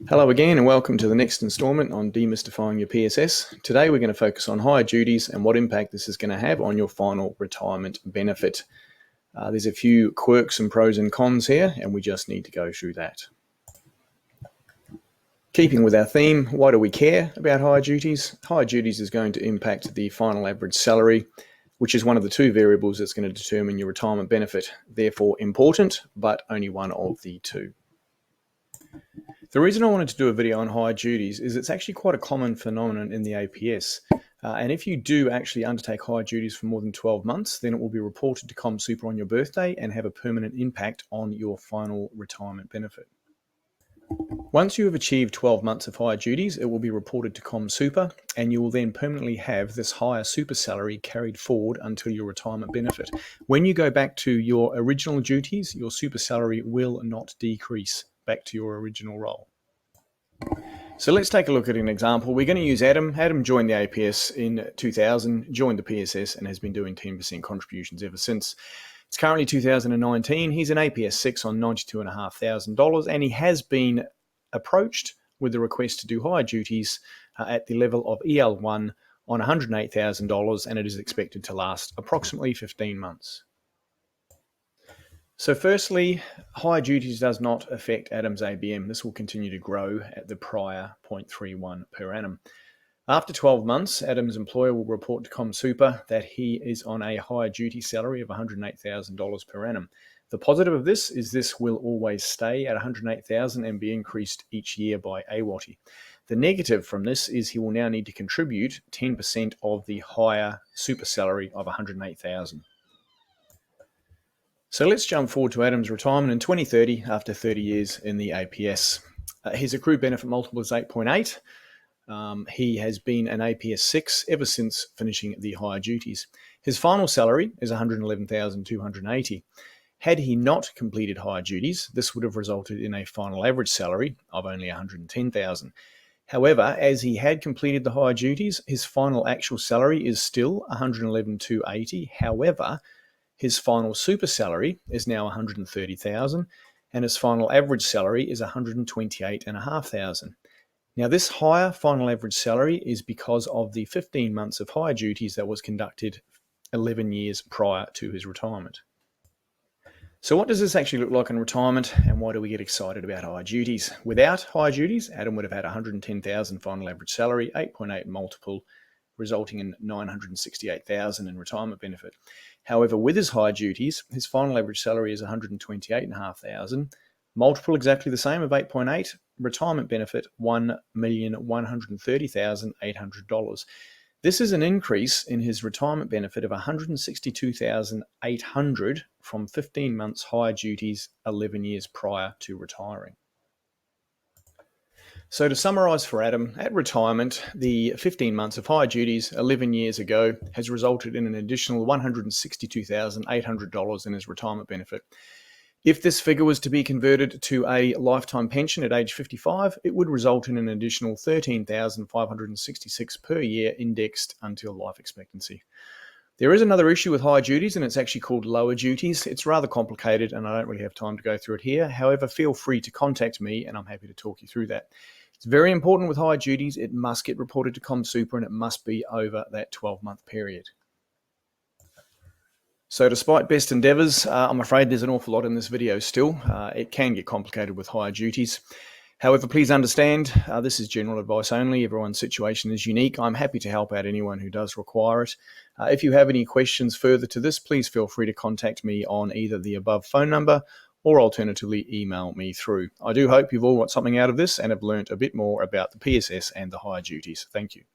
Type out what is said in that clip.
Hello again and welcome to the next instalment on demystifying your PSS. Today we're going to focus on higher duties and what impact this is going to have on your final retirement benefit. There's a few quirks and pros and cons here and we just need to go through that. Keeping with our theme, why do we care about higher duties? Higher duties is going to impact the final average salary, which is one of the two variables that's going to determine your retirement benefit. Therefore important, but only one of the two. The reason I wanted to do a video on higher duties is it's actually quite a common phenomenon in the APS. And if you do actually undertake higher duties for more than 12 months, then it will be reported to ComSuper on your birthday and have a permanent impact on your final retirement benefit. Once you have achieved 12 months of higher duties, it will be reported to ComSuper and you will then permanently have this higher super salary carried forward until your retirement benefit. When you go back to your original duties, your super salary will not decrease back to your original role. So let's take a look at an example. We're going to use Adam. Adam joined the APS in 2000, joined the PSS and has been doing 10% contributions ever since. It's currently 2019. He's an APS 6 on $92,500 and he has been approached with a request to do higher duties at the level of EL1 on $108,000 and it is expected to last approximately 15 months. So firstly, higher duties does not affect Adam's ABM. This will continue to grow at the prior 0.31 per annum. After 12 months, Adam's employer will report to ComSuper that he is on a higher duty salary of $108,000 per annum. The positive of this is this will always stay at $108,000 and be increased each year by AWOTI. The negative from this is he will now need to contribute 10% of the higher super salary of $108,000. So let's jump forward to Adam's retirement in 2030 after 30 years in the APS. His accrued benefit multiple is 8.8. He has been an APS 6 ever since finishing the higher duties. His final salary is $111,280. Had he not completed higher duties, this would have resulted in a final average salary of only $110,000. However, as he had completed the higher duties, his final actual salary is still $111,280. However, his final super salary is now $130,000 and his final average salary is $128,500. Now this higher final average salary is because of the 15 months of higher duties that was conducted 11 years prior to his retirement. So what does this actually look like in retirement and why do we get excited about higher duties? Without higher duties, Adam would have had $110,000 final average salary, 8.8 multiple, resulting in $968,000 in retirement benefit. However, with his higher duties, his final average salary is $128,500, multiple exactly the same of 8.8, retirement benefit $1,130,800. This is an increase in his retirement benefit of $162,800 from 15 months higher duties 11 years prior to retiring. So to summarise for Adam, at retirement, the 15 months of higher duties 11 years ago has resulted in an additional $162,800 in his retirement benefit. If this figure was to be converted to a lifetime pension at age 55, it would result in an additional $13,566 per year indexed until life expectancy. There is another issue with higher duties and it's actually called lower duties. It's rather complicated and I don't really have time to go through it here. However, feel free to contact me and I'm happy to talk you through that. It's very important with higher duties. It must get reported to ComSuper and it must be over that 12-month period. So despite best endeavours, I'm afraid there's an awful lot in this video still. It can get complicated with higher duties. However, please understand, this is general advice only. Everyone's situation is unique. I'm happy to help out anyone who does require it. If you have any questions further to this, please feel free to contact me on either the above phone number or alternatively email me through. I do hope you've all got something out of this and have learnt a bit more about the PSS and the higher duties. Thank you.